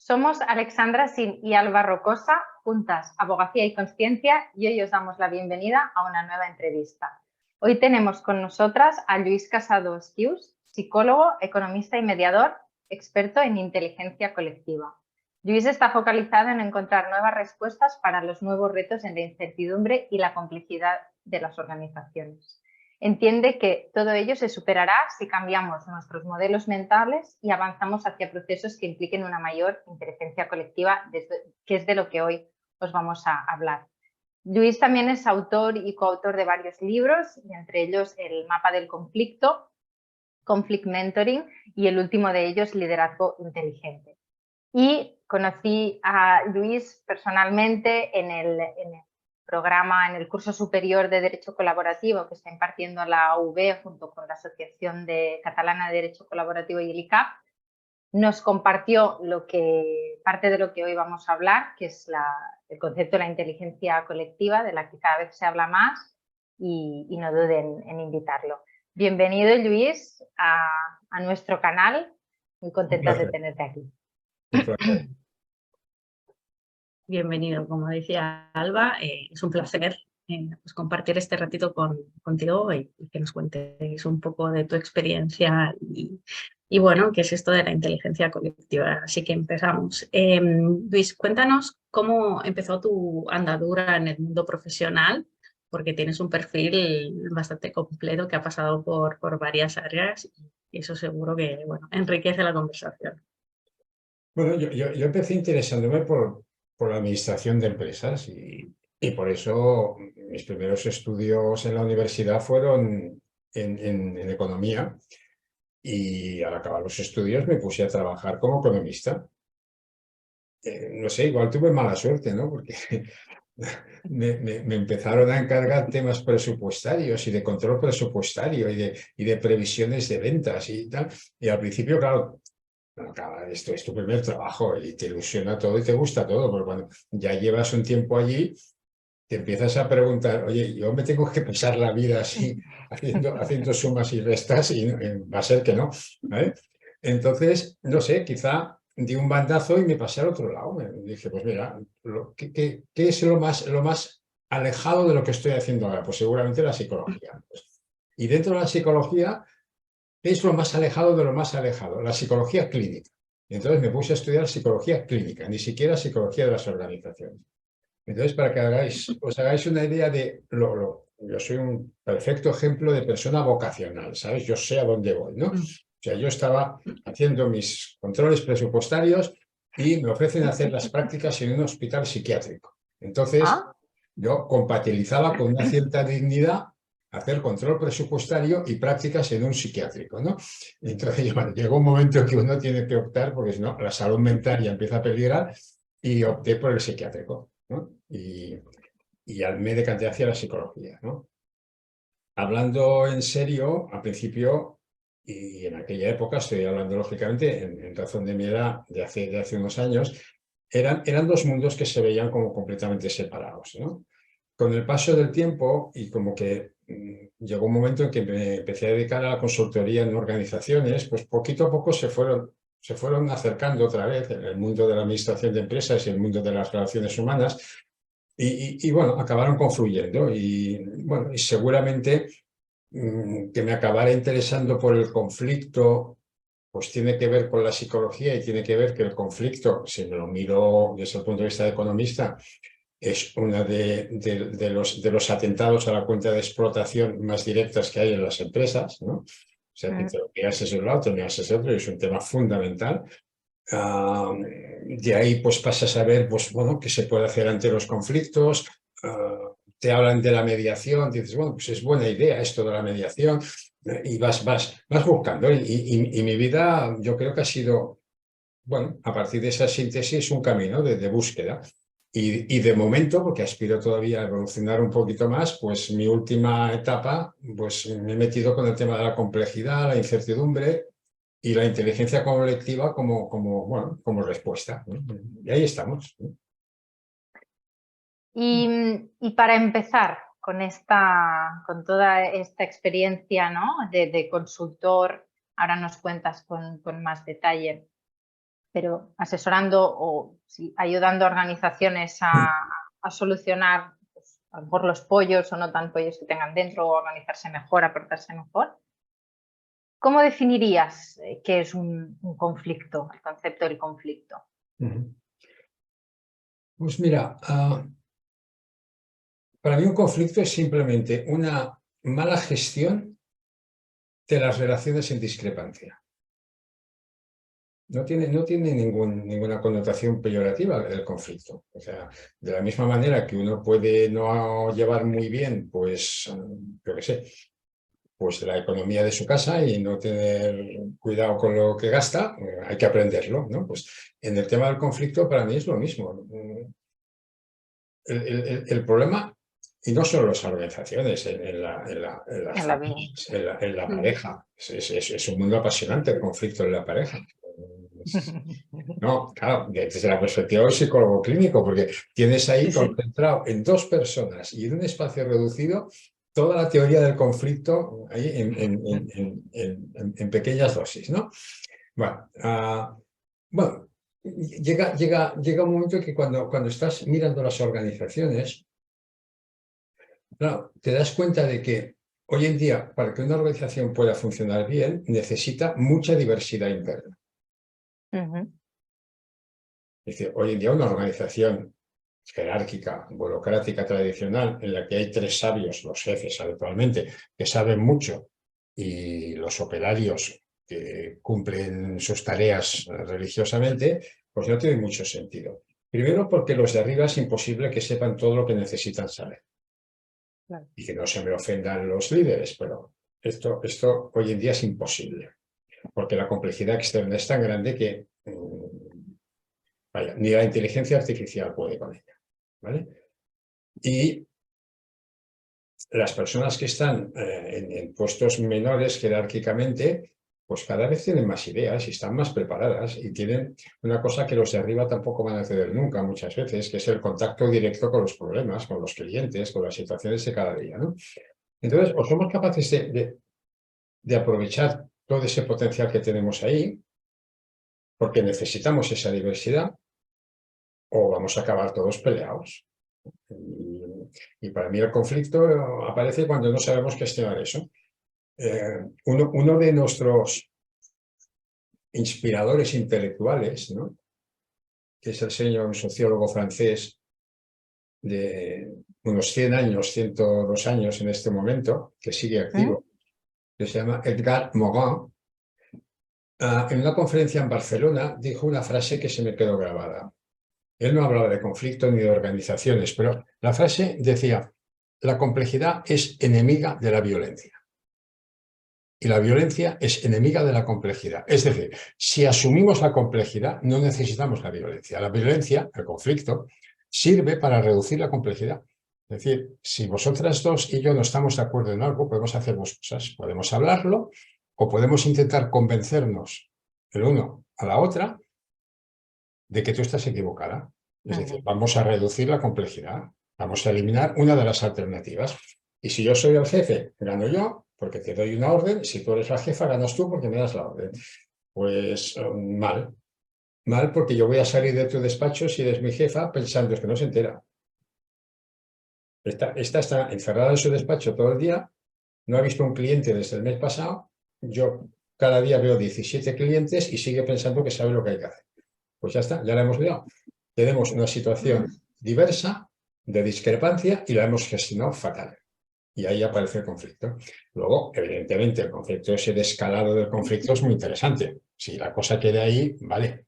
Somos Alexandra Sin y Alba Rocosa, juntas Abogacía y Consciencia, y hoy os damos la bienvenida a una nueva entrevista. Hoy tenemos con nosotras a Lluís Casado Esquius, psicólogo, economista y mediador, experto en inteligencia colectiva. Lluís está focalizado en encontrar nuevas respuestas para los nuevos retos en la incertidumbre y la complejidad de las organizaciones. Entiende que todo ello se superará si cambiamos nuestros modelos mentales y avanzamos hacia procesos que impliquen una mayor inteligencia colectiva, que es de lo que hoy os vamos a hablar. Lluís también es autor y coautor de varios libros, y entre ellos El mapa del conflicto, Conflict Mentoring, y el último de ellos, Liderazgo inteligente. Y conocí a Lluís personalmente en el programa, en el curso superior de Derecho Colaborativo que está impartiendo la UB junto con la Asociación Catalana de Derecho Colaborativo y el ICAP. Nos compartió parte de lo que hoy vamos a hablar, que es el concepto de la inteligencia colectiva, de la que cada vez se habla más, y no duden en invitarlo. Bienvenido, Lluís, a nuestro canal. Muy contenta de tenerte aquí. Bienvenido, como decía Alba, es un placer pues compartir este ratito contigo y que nos cuentes un poco de tu experiencia y bueno, qué es esto de la inteligencia colectiva. Así que empezamos. Lluís, cuéntanos cómo empezó tu andadura en el mundo profesional, porque tienes un perfil bastante completo que ha pasado por varias áreas y eso seguro que bueno, enriquece la conversación. Bueno, yo empecé interesándome por la administración de empresas y por eso mis primeros estudios en la universidad fueron en economía, y al acabar los estudios me puse a trabajar como economista. No sé, igual tuve mala suerte, ¿no? Porque me empezaron a encargar temas presupuestarios y de control presupuestario y de previsiones de ventas y tal. Y al principio, claro, esto es tu primer trabajo y te ilusiona todo y te gusta todo, pero cuando ya llevas un tiempo allí, te empiezas a preguntar, oye, yo me tengo que pasar la vida así, haciendo sumas y restas, y va a ser que no, ¿vale? Entonces, no sé, quizá di un bandazo y me pasé al otro lado. Me dije, pues mira, ¿qué es lo más alejado de lo que estoy haciendo ahora? Pues seguramente la psicología. Y dentro de la psicología, ¿qué es lo más alejado de lo más alejado? La psicología clínica. Y entonces me puse a estudiar psicología clínica, ni siquiera psicología de las organizaciones. Entonces, para que os hagáis una idea de yo soy un perfecto ejemplo de persona vocacional, ¿sabes? Yo sé a dónde voy, ¿no? O sea, yo estaba haciendo mis controles presupuestarios y me ofrecen hacer las prácticas en un hospital psiquiátrico. Entonces, yo compatibilizaba con una cierta dignidad hacer control presupuestario y prácticas en un psiquiátrico, ¿no? Entonces, bueno, llegó un momento en que uno tiene que optar, porque si no, la salud mental ya empieza a peligrar, y opté por el psiquiátrico, ¿no? Y me decanté hacia la psicología, ¿no? Hablando en serio, al principio, y en aquella época, estoy hablando lógicamente en razón de mi edad, de hace unos años, eran dos mundos que se veían como completamente separados, ¿no? Con el paso del tiempo y como que llegó un momento en que me empecé a dedicar a la consultoría en organizaciones, pues poquito a poco se fueron acercando otra vez en el mundo de la administración de empresas y el mundo de las relaciones humanas, y bueno, acabaron confluyendo y bueno, y seguramente que me acabara interesando por el conflicto, pues tiene que ver con la psicología y tiene que ver que el conflicto, si me lo miro desde el punto de vista de economista, es uno de los atentados a la cuenta de explotación más directas que hay en las empresas, ¿no? O sea, que te lo miras ese lado, te miras ese otro, y es un tema fundamental. De ahí pues pasas a ver, pues bueno, qué se puede hacer ante los conflictos. Te hablan de la mediación, dices, bueno, pues es buena idea esto de la mediación, y vas buscando. Y mi vida, yo creo que ha sido, bueno, a partir de esa síntesis, un camino de búsqueda. Y de momento, porque aspiro todavía a evolucionar un poquito más, pues mi última etapa, pues me he metido con el tema de la complejidad, la incertidumbre y la inteligencia colectiva como respuesta, ¿no? Y ahí estamos, ¿no? Y para empezar con toda esta experiencia, ¿no? de consultor, ahora nos cuentas con más detalle. pero asesorando o sí, ayudando a organizaciones a solucionar pues, a lo mejor los pollos o no tan pollos que tengan dentro, o organizarse mejor, aportarse mejor. ¿Cómo definirías qué es un conflicto, el concepto del conflicto? Pues mira, para mí un conflicto es simplemente una mala gestión de las relaciones en discrepancia. No tiene ninguna connotación peyorativa el conflicto. O sea, de la misma manera que uno puede no llevar muy bien, pues, yo qué sé, pues la economía de su casa y no tener cuidado con lo que gasta, hay que aprenderlo, ¿no? Pues en el tema del conflicto para mí es lo mismo. El problema, y no solo las organizaciones, en la pareja, es un mundo apasionante el conflicto en la pareja. No, claro, desde la perspectiva del psicólogo clínico, porque tienes ahí concentrado en dos personas y en un espacio reducido toda la teoría del conflicto ahí en pequeñas dosis, ¿no? Bueno, llega un momento que cuando estás mirando las organizaciones, claro, te das cuenta de que hoy en día, para que una organización pueda funcionar bien, necesita mucha diversidad interna. Es decir, hoy en día una organización jerárquica, burocrática, tradicional, en la que hay 3 sabios, los jefes habitualmente, que saben mucho, y los operarios que cumplen sus tareas religiosamente, pues no tiene mucho sentido. Primero porque los de arriba es imposible que sepan todo lo que necesitan saber. Claro. Y que no se me ofendan los líderes, pero esto hoy en día es imposible, porque la complejidad externa es tan grande que vaya, ni la inteligencia artificial puede con ella, ¿vale? Y las personas que están en puestos menores jerárquicamente, pues cada vez tienen más ideas y están más preparadas y tienen una cosa que los de arriba tampoco van a tener nunca muchas veces, que es el contacto directo con los problemas, con los clientes, con las situaciones de cada día, ¿no? Entonces, o somos capaces de aprovechar todo ese potencial que tenemos ahí, porque necesitamos esa diversidad, o vamos a acabar todos peleados. Y para mí el conflicto aparece cuando no sabemos gestionar eso. Uno de nuestros inspiradores intelectuales, ¿no?, que es el señor, un sociólogo francés de unos 100 años, 102 años en este momento, que sigue activo, que se llama Edgar Morin, en una conferencia en Barcelona dijo una frase que se me quedó grabada. Él no hablaba de conflicto ni de organizaciones, pero la frase decía: la complejidad es enemiga de la violencia. Y la violencia es enemiga de la complejidad. Es decir, si asumimos la complejidad, no necesitamos la violencia. La violencia, el conflicto, sirve para reducir la complejidad. Es decir, si vosotras dos y yo no estamos de acuerdo en algo, podemos hacer 2 cosas. Podemos hablarlo o podemos intentar convencernos el uno a la otra de que tú estás equivocada. Es decir, vamos a reducir la complejidad, vamos a eliminar una de las alternativas. Y si yo soy el jefe, gano yo, porque te doy una orden. Si tú eres la jefa, ganas tú porque me das la orden. Pues mal. Mal, porque yo voy a salir de tu despacho, si eres mi jefa, pensando que no se entera. Esta está encerrada en su despacho todo el día, no ha visto un cliente desde el mes pasado. Yo cada día veo 17 clientes y sigue pensando que sabe lo que hay que hacer. Pues ya está, ya la hemos liado. Tenemos una situación diversa, de discrepancia, y la hemos gestionado fatal. Y ahí aparece el conflicto. Luego, evidentemente, el conflicto, ese descalado del conflicto es muy interesante. Si la cosa queda ahí, vale.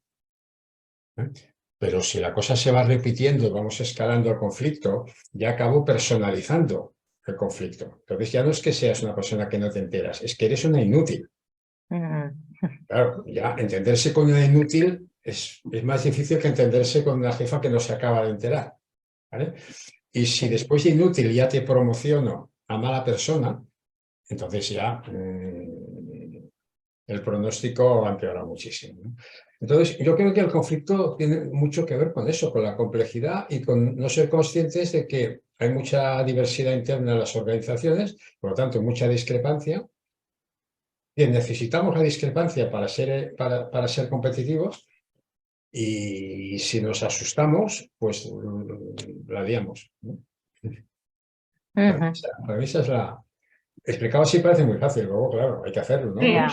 Pero si la cosa se va repitiendo y vamos escalando el conflicto, ya acabo personalizando el conflicto. Entonces ya no es que seas una persona que no te enteras, es que eres una inútil. Claro, ya entenderse con una inútil es más difícil que entenderse con una jefa que no se acaba de enterar, ¿vale? Y si después de inútil ya te promociono a mala persona, entonces ya el pronóstico va a empeorar muchísimo, ¿no? Entonces, yo creo que el conflicto tiene mucho que ver con eso, con la complejidad y con no ser conscientes de que hay mucha diversidad interna en las organizaciones, por lo tanto, mucha discrepancia. Bien, necesitamos la discrepancia para ser competitivos, Y si nos asustamos, pues la liamos, ¿no? Para mí esa es la... Explicado así parece muy fácil, luego, claro, hay que hacerlo, ¿no? Ya.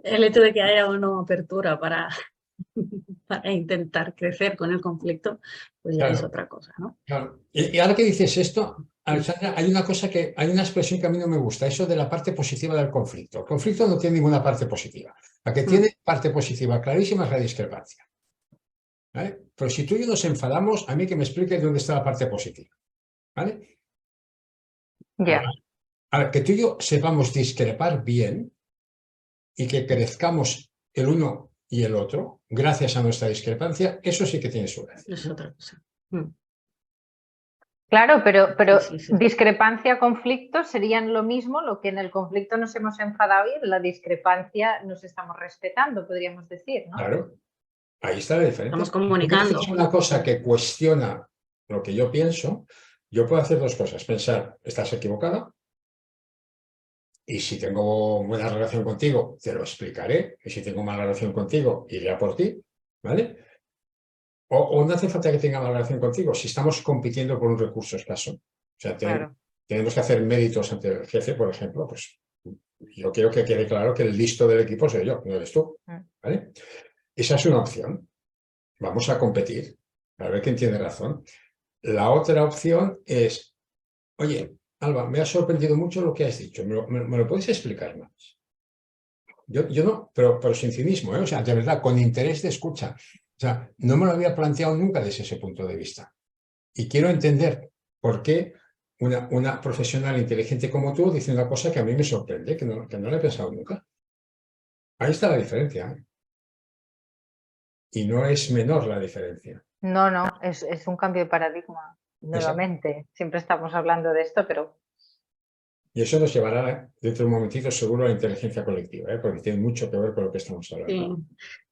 El hecho de que haya o no apertura para intentar crecer con el conflicto, pues ya es Claro, otra cosa, ¿no? claro. Y ahora que dices esto, Alexandra, hay una expresión que a mí no me gusta, eso de la parte positiva del conflicto. El conflicto no tiene ninguna parte positiva. La que tiene parte positiva clarísima es la discrepancia, ¿vale? Pero si tú y yo nos enfadamos, a mí que me expliques dónde está la parte positiva, ¿vale? Ya. Ahora, que tú y yo sepamos discrepar bien y que crezcamos el uno y el otro, gracias a nuestra discrepancia, eso sí que tiene su gracia. Es otra cosa. Claro, pero Sí. discrepancia, conflicto serían lo mismo, lo que en el conflicto nos hemos enfadado y en la discrepancia nos estamos respetando, podríamos decir, ¿no? Claro, ahí está la diferencia. Estamos comunicando. Si es una cosa que cuestiona lo que yo pienso, yo puedo hacer dos cosas. Pensar, estás equivocada, y si tengo buena relación contigo, te lo explicaré, y si tengo mala relación contigo, iré a por ti, ¿vale? O no hace falta que tenga mala relación contigo, si estamos compitiendo por un recurso escaso. O sea, Claro. tenemos que hacer méritos ante el jefe, por ejemplo, pues yo quiero que quede claro que el listo del equipo soy yo, no eres tú, ¿vale? Esa es una opción. Vamos a competir, a ver quién tiene razón. La otra opción es, oye, Alba, me ha sorprendido mucho lo que has dicho, ¿me lo puedes explicar más? Yo no, pero sin cinismo, ¿eh? O sea, de verdad, con interés de escucha. O sea, no me lo había planteado nunca desde ese punto de vista. Y quiero entender por qué una profesional inteligente como tú dice una cosa que a mí me sorprende, que no la he pensado nunca. Ahí está la diferencia, ¿eh? Y no es menor la diferencia. No, es un cambio de paradigma, nuevamente. Siempre estamos hablando de esto, pero... Y eso nos llevará dentro de un momentito seguro a la inteligencia colectiva, ¿eh? Porque tiene mucho que ver con lo que estamos hablando.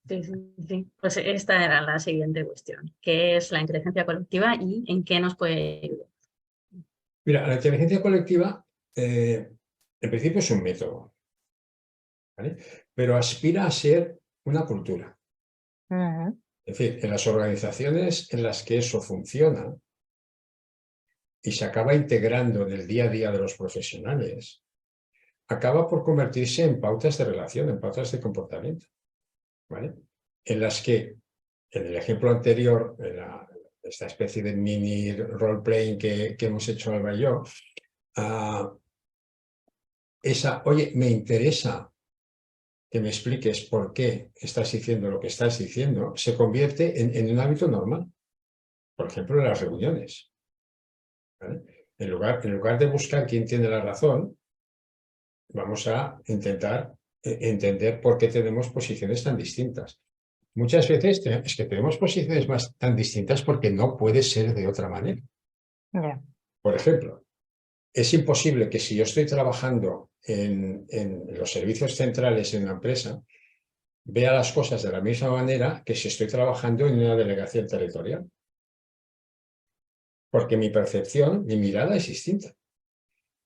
Sí. Pues esta era la siguiente cuestión. ¿Qué es la inteligencia colectiva y en qué nos puede ayudar? Mira, la inteligencia colectiva en principio es un método, ¿vale? Pero aspira a ser una cultura. Es decir, en las organizaciones en las que eso funciona y se acaba integrando en el día a día de los profesionales, acaba por convertirse en pautas de relación, en pautas de comportamiento, ¿vale? En las que, en el ejemplo anterior, esta especie de mini role-playing que hemos hecho Alba y yo, oye, me interesa que me expliques por qué estás diciendo lo que estás diciendo, se convierte en un hábito normal. Por ejemplo, en las reuniones, ¿vale? En lugar de buscar quién tiene la razón, vamos a intentar entender por qué tenemos posiciones tan distintas. Muchas veces es que tenemos posiciones tan distintas porque no puede ser de otra manera. Por ejemplo, es imposible que si yo estoy trabajando en los servicios centrales en una empresa, vea las cosas de la misma manera que si estoy trabajando en una delegación territorial. Porque mi percepción, mi mirada es distinta.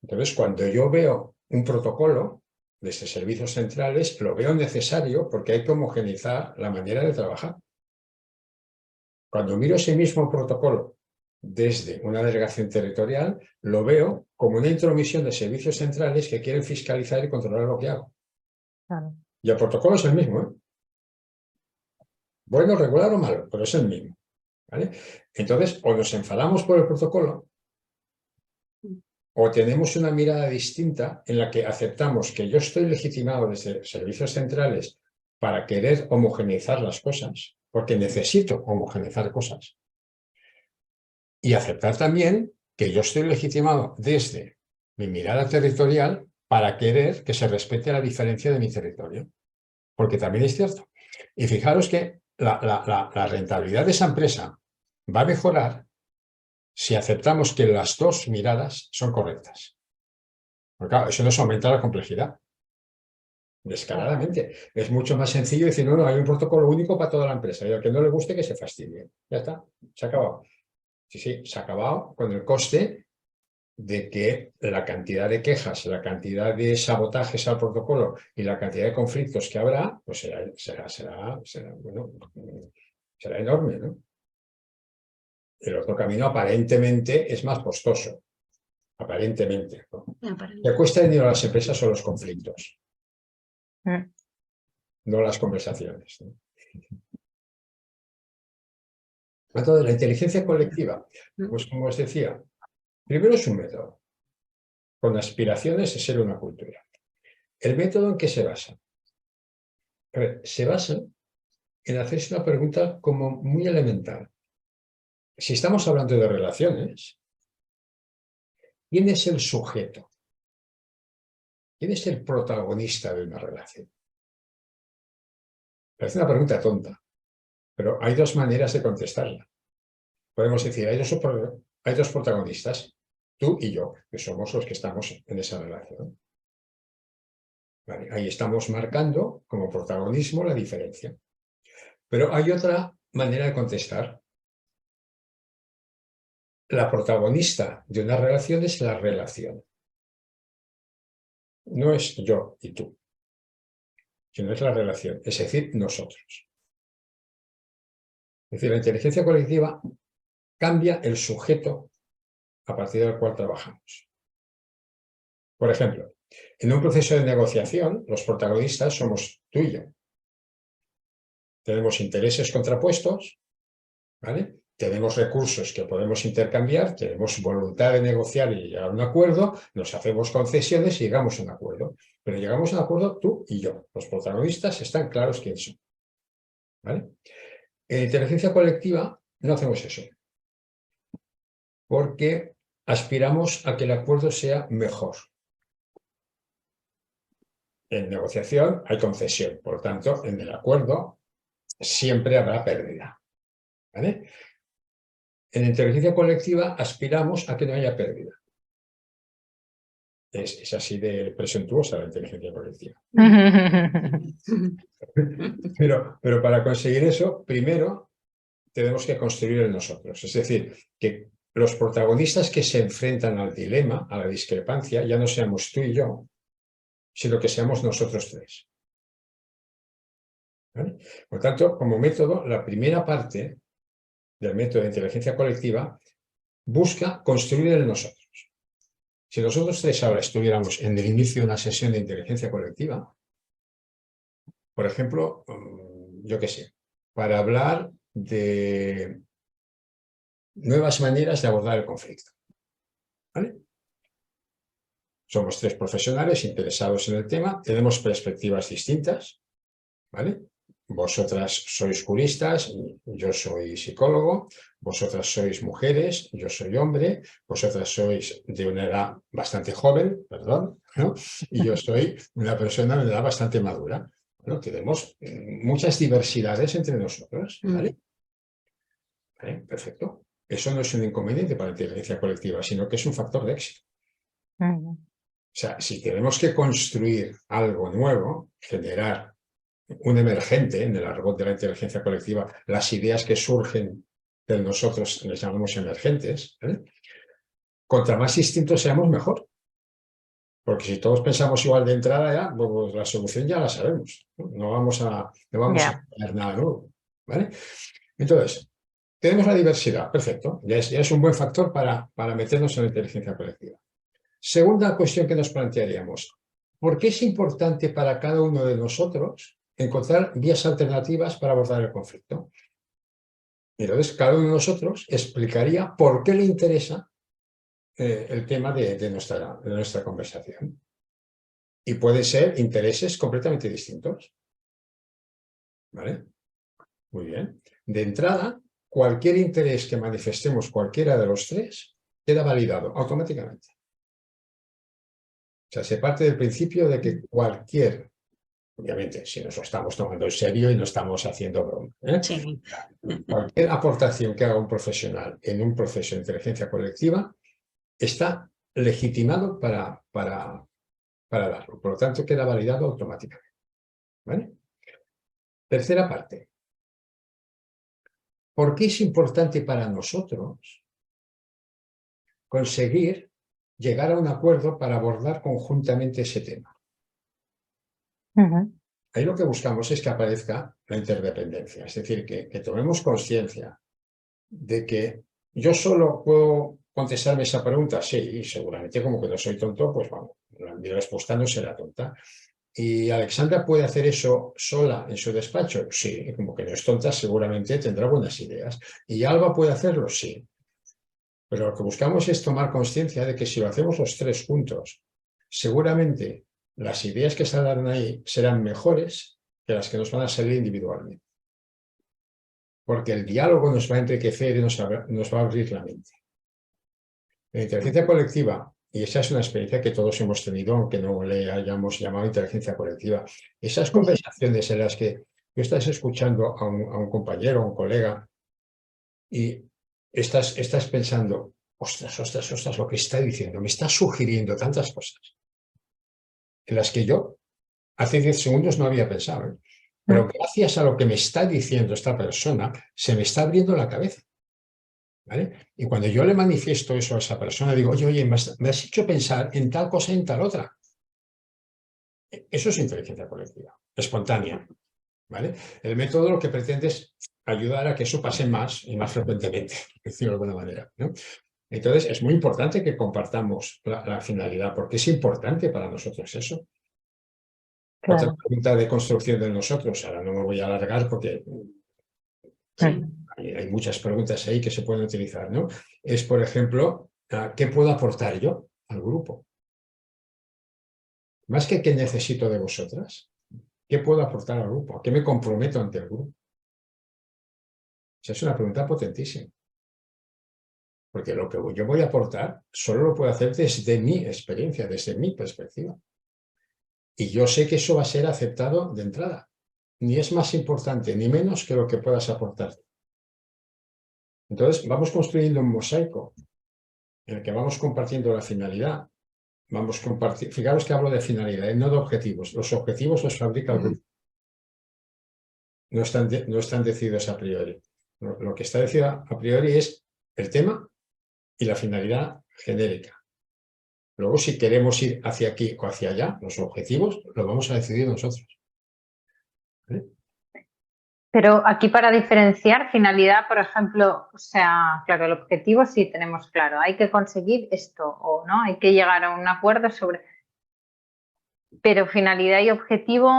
Entonces, cuando yo veo un protocolo desde servicios centrales, lo veo necesario porque hay que homogeneizar la manera de trabajar. Cuando miro ese mismo protocolo desde una delegación territorial, lo veo como una intromisión de servicios centrales que quieren fiscalizar y controlar lo que hago. Y el protocolo es el mismo, ¿eh? Bueno, regular o malo, pero es el mismo, ¿vale? Entonces, o nos enfadamos por el protocolo, o tenemos una mirada distinta en la que aceptamos que yo estoy legitimado desde servicios centrales para querer homogeneizar las cosas, porque necesito homogeneizar cosas. Y aceptar también que yo estoy legitimado desde mi mirada territorial para querer que se respete la diferencia de mi territorio. Porque también es cierto. Y fijaros que la rentabilidad de esa empresa va a mejorar si aceptamos que las dos miradas son correctas. Porque claro, eso nos aumenta la complejidad. Descaradamente. Es mucho más sencillo decir, no, hay un protocolo único para toda la empresa y al que no le guste que se fastidie. Ya está, se ha acabado. Sí, se ha acabado con el coste de que la cantidad de quejas, la cantidad de sabotajes al protocolo y la cantidad de conflictos que habrá, pues será enorme, ¿no? El otro camino aparentemente es más costoso, aparentemente, ¿no? Le cuesta dinero a las empresas son los conflictos, no las conversaciones, ¿no? Entonces, la inteligencia colectiva, pues como os decía, primero es un método, con aspiraciones de ser una cultura. ¿El método en qué se basa? A ver, se basa en hacerse una pregunta como muy elemental. Si estamos hablando de relaciones, ¿quién es el sujeto? ¿Quién es el protagonista de una relación? Parece una pregunta tonta, pero hay dos maneras de contestarla. Podemos decir, hay dos protagonistas, tú y yo, que somos los que estamos en esa relación. Vale, ahí estamos marcando como protagonismo la diferencia. Pero hay otra manera de contestar. La protagonista de una relación es la relación. No es yo y tú, sino es la relación, es decir, nosotros. Es decir, la inteligencia colectiva cambia el sujeto a partir del cual trabajamos. Por ejemplo, en un proceso de negociación, los protagonistas somos tú y yo. Tenemos intereses contrapuestos, ¿vale? Tenemos recursos que podemos intercambiar, tenemos voluntad de negociar y llegar a un acuerdo, nos hacemos concesiones y llegamos a un acuerdo. Pero llegamos a un acuerdo tú y yo. Los protagonistas están claros quién son, ¿vale? En inteligencia colectiva no hacemos eso, porque aspiramos a que el acuerdo sea mejor. En negociación hay concesión, por lo tanto, en el acuerdo siempre habrá pérdida, ¿vale? En inteligencia colectiva aspiramos a que no haya pérdida. Es así de presuntuosa la inteligencia colectiva. Pero para conseguir eso, primero tenemos que construir el nosotros. Es decir, que los protagonistas que se enfrentan al dilema, a la discrepancia, ya no seamos tú y yo, sino que seamos nosotros tres. ¿Vale? Por tanto, como método, la primera parte del método de inteligencia colectiva busca construir el nosotros. Si nosotros tres ahora estuviéramos en el inicio de una sesión de inteligencia colectiva, por ejemplo, yo qué sé, para hablar de nuevas maneras de abordar el conflicto, ¿vale? Somos tres profesionales interesados en el tema, tenemos perspectivas distintas, ¿vale? Vosotras sois juristas, yo soy psicólogo, vosotras sois mujeres, yo soy hombre, vosotras sois de una edad bastante joven, perdón, ¿no? Y yo soy una persona de una edad bastante madura. Bueno, tenemos muchas diversidades entre nosotros, ¿vale? ¿Vale? Perfecto. Eso no es un inconveniente para la inteligencia colectiva, sino que es un factor de éxito. O sea, si tenemos que construir algo nuevo, generar un emergente en el argot de la inteligencia colectiva, las ideas que surgen de nosotros les llamamos emergentes, ¿vale? Contra más distintos seamos, mejor. Porque si todos pensamos igual de entrada, ya, pues la solución ya la sabemos. No vamos a tener nada nuevo, ¿vale? Entonces, tenemos la diversidad, perfecto. Ya es un buen factor para meternos en la inteligencia colectiva. Segunda cuestión que nos plantearíamos. ¿Por qué es importante para cada uno de nosotros encontrar vías alternativas para abordar el conflicto? Y entonces cada uno de nosotros explicaría por qué le interesa el tema de nuestra conversación. Y pueden ser intereses completamente distintos. ¿Vale? Muy bien. De entrada, cualquier interés que manifestemos cualquiera de los tres queda validado automáticamente. O sea, se parte del principio de que cualquier, obviamente, si nos lo estamos tomando en serio y no estamos haciendo broma, Sí. Cualquier aportación que haga un profesional en un proceso de inteligencia colectiva está legitimado para darlo. Por lo tanto, queda validado automáticamente. ¿Vale? Tercera parte. ¿Por qué es importante para nosotros conseguir llegar a un acuerdo para abordar conjuntamente ese tema. Ahí lo que buscamos es que aparezca la interdependencia, es decir, que tomemos conciencia de que yo solo puedo contestarme esa pregunta, sí, y seguramente como que no soy tonto, pues vamos, mi respuesta no será tonta. ¿Y Alexandra puede hacer eso sola en su despacho? Sí, como que no es tonta, seguramente tendrá buenas ideas. ¿Y Alba puede hacerlo? Sí. Pero lo que buscamos es tomar conciencia de que si lo hacemos los tres juntos, seguramente las ideas que saldrán ahí serán mejores que las que nos van a salir individualmente. Porque el diálogo nos va a enriquecer y nos va a abrir la mente. La inteligencia colectiva, y esa es una experiencia que todos hemos tenido, aunque no le hayamos llamado inteligencia colectiva, esas conversaciones en las que tú estás escuchando a un compañero, a un colega, y estás pensando, ostras, lo que está diciendo, me está sugiriendo tantas cosas, en las que yo hace 10 segundos no había pensado, ¿eh? Pero gracias a lo que me está diciendo esta persona, se me está abriendo la cabeza. ¿Vale? Y cuando yo le manifiesto eso a esa persona, digo, oye, me has hecho pensar en tal cosa y en tal otra. Eso es inteligencia colectiva, espontánea. ¿Vale? El método lo que pretende es ayudar a que eso pase más y más frecuentemente, por decirlo de alguna manera, ¿no? Entonces, es muy importante que compartamos la finalidad, porque es importante para nosotros eso. Claro. Otra pregunta de construcción de nosotros, ahora no me voy a alargar porque hay muchas preguntas ahí que se pueden utilizar, ¿no? Es, por ejemplo, ¿qué puedo aportar yo al grupo? Más que qué necesito de vosotras, ¿qué puedo aportar al grupo? ¿A qué me comprometo ante el grupo? Esa es una pregunta potentísima. Porque lo que yo voy a aportar solo lo puedo hacer desde mi experiencia, desde mi perspectiva. Y yo sé que eso va a ser aceptado de entrada. Ni es más importante ni menos que lo que puedas aportar. Entonces, vamos construyendo un mosaico en el que vamos compartiendo la finalidad. Fijaros que hablo de finalidad, no de objetivos. Los objetivos los fabrica el grupo. No están decididos a priori. Lo que está decidido a priori es el tema y la finalidad genérica. Luego, si queremos ir hacia aquí o hacia allá, los objetivos los vamos a decidir nosotros. ¿Vale? Pero aquí para diferenciar finalidad, por ejemplo, o sea, claro, el objetivo sí tenemos claro, hay que conseguir esto o no, hay que llegar a un acuerdo sobre... Pero finalidad y objetivo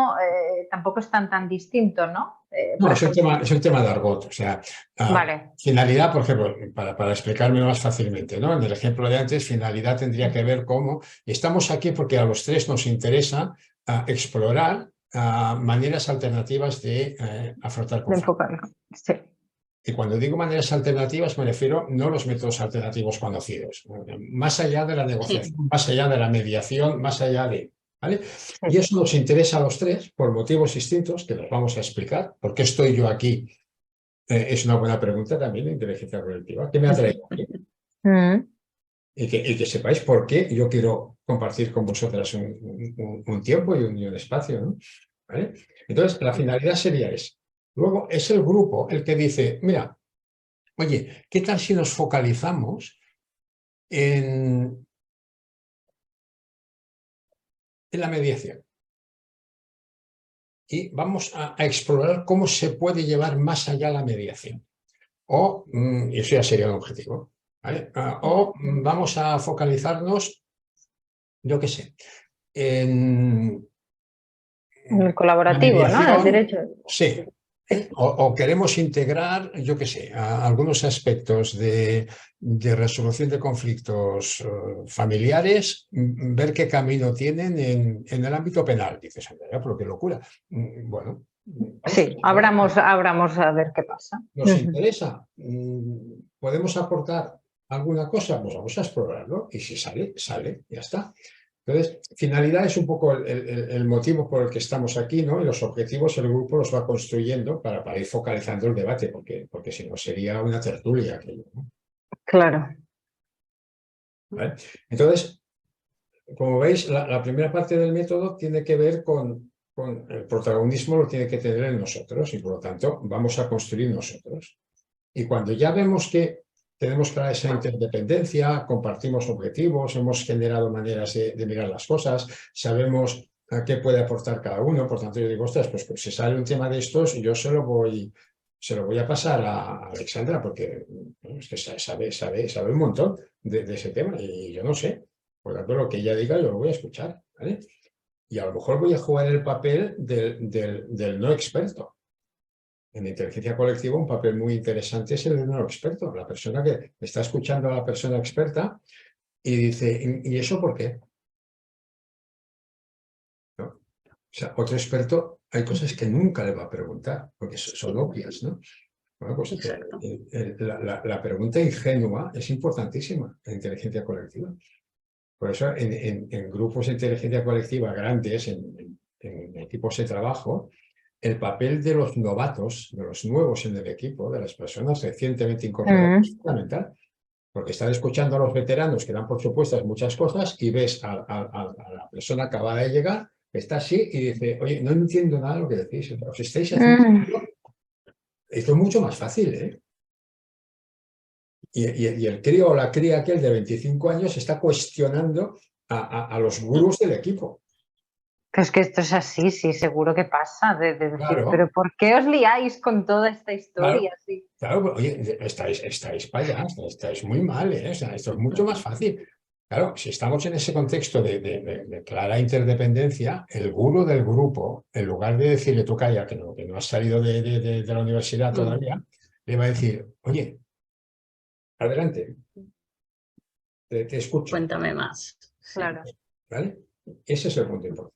tampoco están tan distintos, ¿no? No, es un tema de argot. O sea, vale. Finalidad, por ejemplo, para explicarme más fácilmente, ¿no? En el ejemplo de antes, finalidad tendría que ver cómo estamos aquí porque a los tres nos interesa explorar maneras alternativas de afrontar conflictos. Sí. Y cuando digo maneras alternativas me refiero no a los métodos alternativos conocidos, más allá de la negociación, más allá de la mediación, más allá de... ¿Vale? Y eso nos interesa a los tres por motivos distintos que los vamos a explicar. ¿Por qué estoy yo aquí? Es una buena pregunta también de inteligencia colectiva. ¿Qué me ha traído aquí? Y que sepáis por qué yo quiero compartir con vosotras un tiempo y un espacio, ¿no? ¿Vale? Entonces, la finalidad sería esa. Luego, es el grupo el que dice, mira, oye, ¿qué tal si nos focalizamos en la mediación? Y vamos a explorar cómo se puede llevar más allá la mediación. O, y eso ya sería un objetivo, ¿vale? O vamos a focalizarnos, yo qué sé, en el colaborativo, ¿no? El derecho. Sí. O queremos integrar, yo qué sé, algunos aspectos de resolución de conflictos familiares, ver qué camino tienen en el ámbito penal. Dices, Andrea, pero qué locura. Bueno. Sí, abramos a ver qué pasa. ¿Nos interesa? ¿Podemos aportar alguna cosa? Pues vamos a explorarlo y si sale, sale, ya está. Entonces, finalidad es un poco el motivo por el que estamos aquí, ¿no? Y los objetivos el grupo los va construyendo para ir focalizando el debate, porque si no sería una tertulia aquello, ¿no? Claro. ¿Vale? Entonces, como veis, la primera parte del método tiene que ver con el protagonismo, lo tiene que tener en nosotros y por lo tanto vamos a construir nosotros. Y cuando ya vemos que tenemos clara esa interdependencia, compartimos objetivos, hemos generado maneras de mirar las cosas, sabemos a qué puede aportar cada uno. Por tanto, yo digo, ostras, pues si sale un tema de estos, yo se lo voy a pasar a Alexandra, porque bueno, es que sabe un montón de ese tema y yo no sé. Por lo tanto, lo que ella diga yo lo voy a escuchar, ¿vale? Y a lo mejor voy a jugar el papel del no experto. En inteligencia colectiva un papel muy interesante es el del no experto, la persona que está escuchando a la persona experta y dice, ¿y eso por qué? ¿No? O sea, otro experto, hay cosas que nunca le va a preguntar, porque son obvias, ¿no? Bueno, pues Exacto. la pregunta ingenua es importantísima en inteligencia colectiva. Por eso en grupos de inteligencia colectiva grandes, en equipos de trabajo, el papel de los novatos, de los nuevos en el equipo, de las personas recientemente incorporadas, es fundamental. Porque están escuchando a los veteranos que dan por supuestas muchas cosas y ves a la persona que acaba de llegar, está así y dice, oye, no entiendo nada de lo que decís, os estáis haciendo... Esto es mucho más fácil, ¿eh? Y el crío o la cría aquel de 25 años está cuestionando a los gurús del equipo. Pero es que esto es así, sí, seguro que pasa. De decir, Claro. pero ¿por qué os liáis con toda esta historia? Claro, Sí. claro, oye, estáis para allá, estáis muy mal, ¿eh? O sea, esto es mucho más fácil. Claro, si estamos en ese contexto de clara interdependencia, el gurú del grupo, en lugar de decirle tú calla, que no has salido de la universidad todavía, le va a decir, oye, adelante, te escucho. Cuéntame más. Claro. ¿Vale? Ese es el punto importante.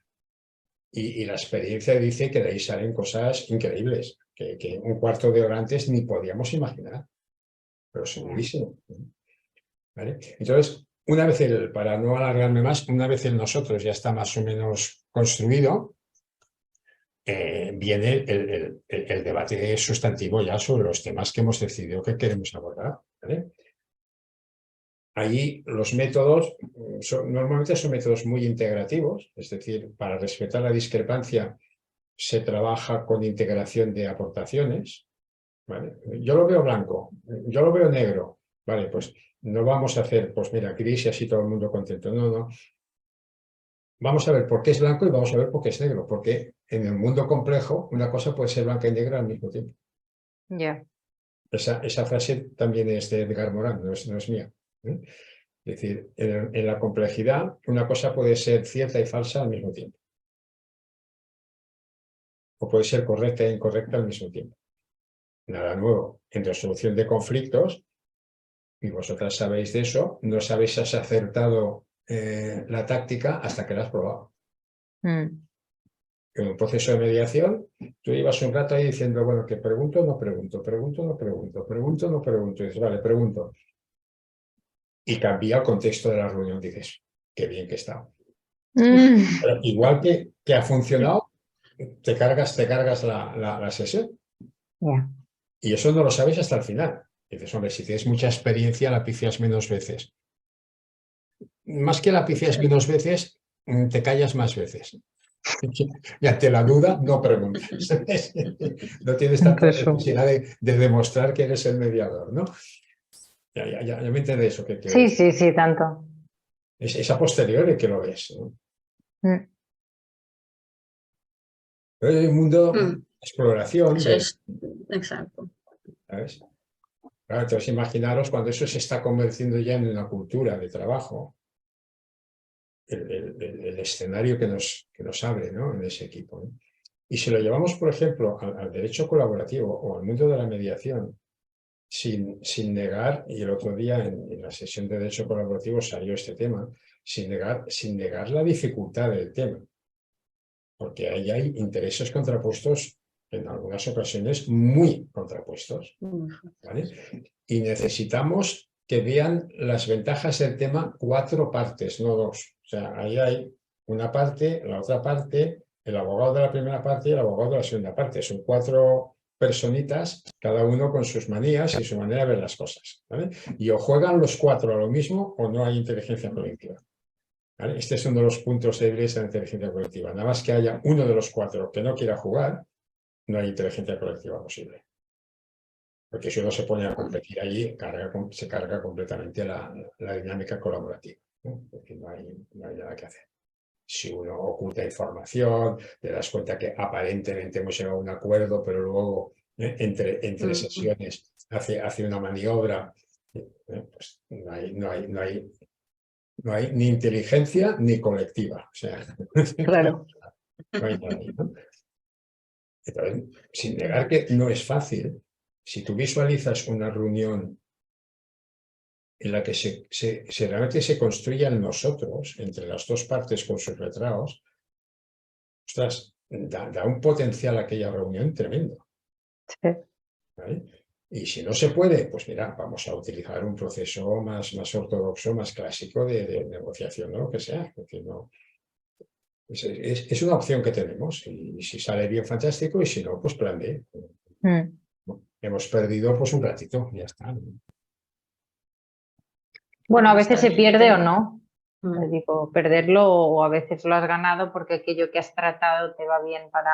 Y la experiencia dice que de ahí salen cosas increíbles, que un cuarto de hora antes ni podíamos imaginar, pero segurísimo. ¿Vale? Entonces, una vez para no alargarme más, una vez nosotros ya está más o menos construido, viene el debate sustantivo ya sobre los temas que hemos decidido que queremos abordar. ¿Vale? Allí los métodos normalmente son métodos muy integrativos, es decir, para respetar la discrepancia se trabaja con integración de aportaciones. ¿Vale? Yo lo veo blanco, yo lo veo negro. Vale, pues no vamos a hacer, pues mira, gris y así todo el mundo contento. No, no. Vamos a ver por qué es blanco y vamos a ver por qué es negro. Porque en el mundo complejo una cosa puede ser blanca y negra al mismo tiempo. Ya. Esa frase también es de Edgar Morin, no es mía. ¿Eh? Es decir, en la complejidad una cosa puede ser cierta y falsa al mismo tiempo. O puede ser correcta e incorrecta al mismo tiempo. Nada nuevo. En resolución de conflictos, y vosotras sabéis de eso, no sabéis si has acertado la táctica hasta que la has probado. En un proceso de mediación, tú llevas un rato ahí diciendo, bueno, que pregunto, no pregunto, pregunto, no pregunto, pregunto, no pregunto. Y dices, vale, pregunto. Y cambia el contexto de la reunión, dices, qué bien que está. Pero igual que ha funcionado, te cargas la sesión. Yeah. Y eso no lo sabes hasta el final. Y dices, hombre, si tienes mucha experiencia, la pifias menos veces. Más que la pifias menos veces, te callas más veces. Y ante la duda, no preguntas. No tienes tanta necesidad de demostrar que eres el mediador, ¿no? Ya me entiendes eso. Sí, tanto. Es a posteriori que lo ves, ¿no? Pero hay un mundo de exploración. Exacto. ¿Sabes? Claro, entonces imaginaros cuando eso se está convirtiendo ya en una cultura de trabajo, el escenario que nos abre, ¿no? En ese equipo, ¿no? Y si lo llevamos, por ejemplo, al derecho colaborativo o al mundo de la mediación, sin negar, y el otro día en la sesión de derecho colaborativo salió este tema, sin negar la dificultad del tema, porque ahí hay intereses contrapuestos, en algunas ocasiones muy contrapuestos, ¿vale? Y necesitamos que vean las ventajas del tema 4 partes, no 2. O sea, ahí hay una parte, la otra parte, el abogado de la primera parte y el abogado de la segunda parte. Son 4 personitas, cada uno con sus manías y su manera de ver las cosas, ¿vale? Y o juegan los 4 a lo mismo o no hay inteligencia colectiva, ¿vale? Este es uno de los puntos débiles de la inteligencia colectiva. Nada más que haya uno de los 4 que no quiera jugar, no hay inteligencia colectiva posible. Porque si uno se pone a competir allí, se carga completamente la dinámica colaborativa, ¿no? Porque no hay nada que hacer. Si uno oculta información, te das cuenta que aparentemente hemos llegado a un acuerdo, pero luego entre sesiones hace una maniobra, pues no hay ni inteligencia ni colectiva. O sea, Claro. no hay nada ahí, ¿no? Entonces, sin negar que no es fácil, si tú visualizas una reunión en la que realmente se construyan nosotros, entre las dos partes con sus letrados, ostras, da un potencial a aquella reunión tremendo. Sí. ¿Vale? Y si no se puede, pues mira, vamos a utilizar un proceso más ortodoxo, más clásico de negociación, ¿no? Lo que sea. Porque no, es una opción que tenemos y si sale bien, fantástico, y si no, pues plan B. Hemos perdido pues un ratito, ya está. Bueno, a veces se pierde o no. Digo, perderlo o a veces lo has ganado porque aquello que has tratado te va bien para...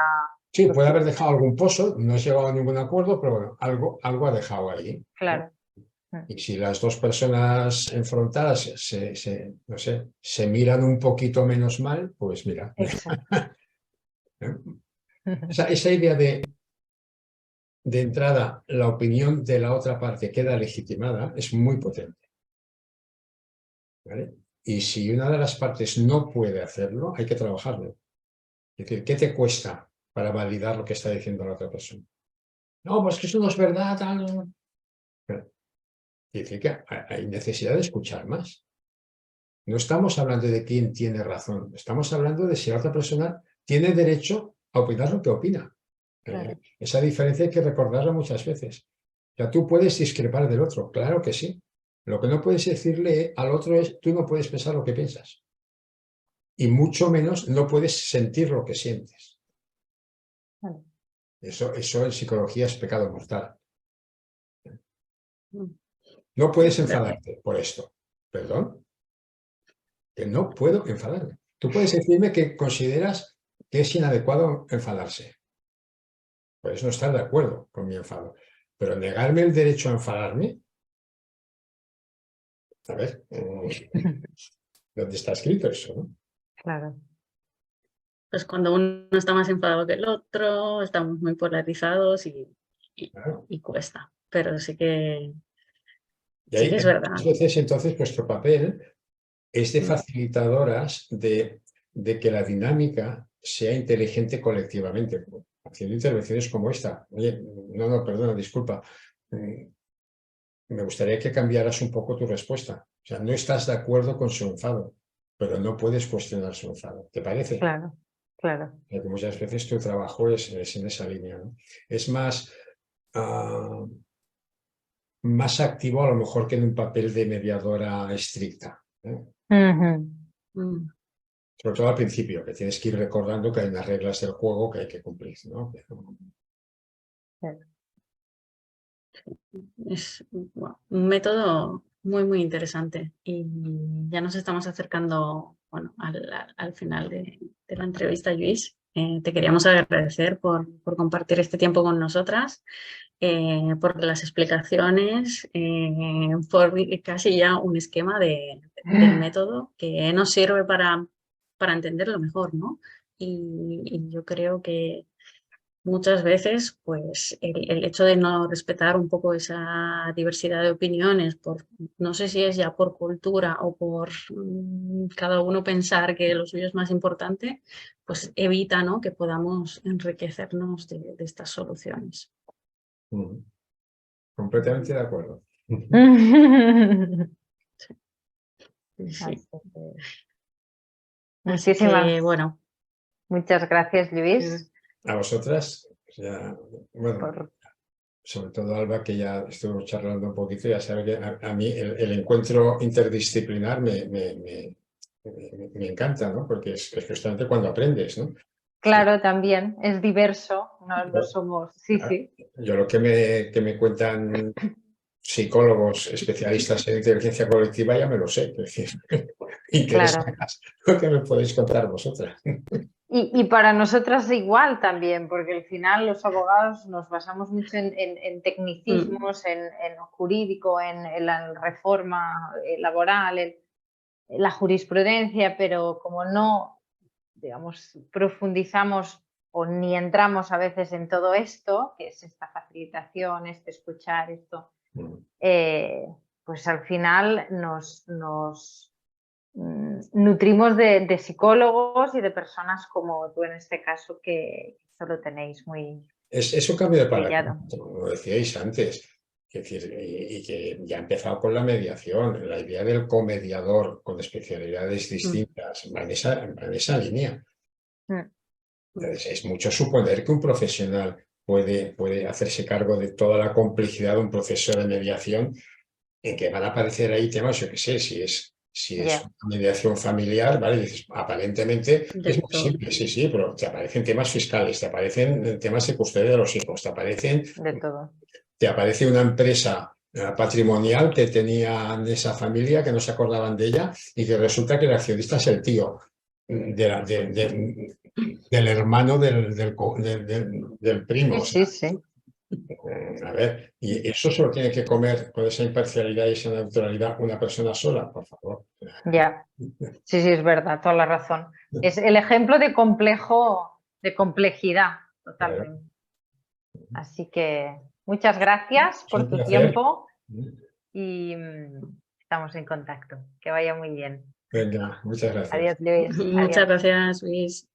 Sí, puede haber dejado algún pozo, no he llegado a ningún acuerdo, pero bueno, algo ha dejado ahí, ¿no? Claro. Y si las dos personas enfrentadas no sé, se miran un poquito menos mal, pues mira. Exacto. Esa idea de entrada, la opinión de la otra parte queda legitimada, es muy potente. ¿Vale? Y si una de las partes no puede hacerlo, hay que trabajarlo. Es decir, ¿qué te cuesta para validar lo que está diciendo la otra persona? No, pues que eso no es verdad, tal. Quiere decir que hay necesidad de escuchar más. No estamos hablando de quién tiene razón, estamos hablando de si la otra persona tiene derecho a opinar lo que opina. Claro. Esa diferencia hay que recordarla muchas veces. O sea, tú puedes discrepar del otro, claro que sí. Lo que no puedes decirle al otro es, tú no puedes pensar lo que piensas. Y mucho menos no puedes sentir lo que sientes. Vale. Eso en psicología es pecado mortal. No puedes enfadarte por esto. ¿Perdón? Que no puedo enfadarme. Tú puedes decirme que consideras que es inadecuado enfadarse. Puedes no estar de acuerdo con mi enfado. Pero negarme el derecho a enfadarme, a ver, ¿dónde está escrito eso, no? Claro. Pues cuando uno está más enfadado que el otro, estamos muy polarizados Claro. y cuesta. Pero sí que Y ahí, es verdad. muchas veces, entonces, nuestro papel es de facilitadoras de que la dinámica sea inteligente colectivamente, haciendo intervenciones como esta. Oye, no, perdona, disculpa. Me gustaría que cambiaras un poco tu respuesta. O sea, no estás de acuerdo con su enfado, pero no puedes cuestionar su enfado. ¿Te parece? Claro, claro. Porque muchas veces tu trabajo es en esa línea, ¿no? Es más activo a lo mejor que en un papel de mediadora estricta, ¿eh? Sobre todo al principio, que tienes que ir recordando que hay unas reglas del juego que hay que cumplir, ¿no? Es un método muy, muy interesante y ya nos estamos acercando, bueno, al final de la entrevista, Lluís. Te queríamos agradecer por compartir este tiempo con nosotras, por las explicaciones, por casi ya un esquema del método que nos sirve para entenderlo mejor, ¿no? Y yo creo que muchas veces, pues, el hecho de no respetar un poco esa diversidad de opiniones, no sé si es ya por cultura o por cada uno pensar que lo suyo es más importante, pues evita, ¿no?, que podamos enriquecernos de estas soluciones. Completamente de acuerdo. Sí. Muchísimas. Bueno. Muchas gracias, Lluís. A vosotras, ya, bueno, sobre todo Alba, que ya estuvo charlando un poquito, ya sabe que a mí el encuentro interdisciplinar me encanta, ¿no? Porque es justamente cuando aprendes, ¿no? Claro, también, es diverso, no somos, sí. Yo lo que me cuentan psicólogos especialistas en inteligencia colectiva ya me lo sé, es decir, interesantes lo que me podéis contar vosotras. Y para nosotras igual también, porque al final los abogados nos basamos mucho en tecnicismos, en lo jurídico, en la reforma laboral, en la jurisprudencia, pero como no, digamos, profundizamos o ni entramos a veces en todo esto, que es esta facilitación, este escuchar, esto, pues al final nos nutrimos de psicólogos y de personas como tú en este caso, que esto lo tenéis muy Es un cambio de paradigma, brillado. como decíais antes, es decir, y que ya ha empezado con la mediación, la idea del comediador con especialidades distintas, va en esa línea. Entonces, es mucho suponer que un profesional puede hacerse cargo de toda la complejidad de un proceso de mediación en que van a aparecer ahí temas, yo qué sé, si es una mediación familiar, ¿vale? Dices, aparentemente es muy simple, sí, pero te aparecen temas fiscales, te aparecen temas de custodia de los hijos, De todo. te aparece una empresa patrimonial que tenían esa familia, que no se acordaban de ella, y que resulta que el accionista es el tío del hermano del primo. Sí. A ver, y eso se lo tiene que comer con esa imparcialidad y esa neutralidad una persona sola, por favor. Ya, sí, es verdad, toda la razón. Es el ejemplo de complejidad, totalmente. Así que muchas gracias por tu tiempo y estamos en contacto. Que vaya muy bien. Venga, muchas gracias. Adiós, Luis. Muchas gracias, Luis.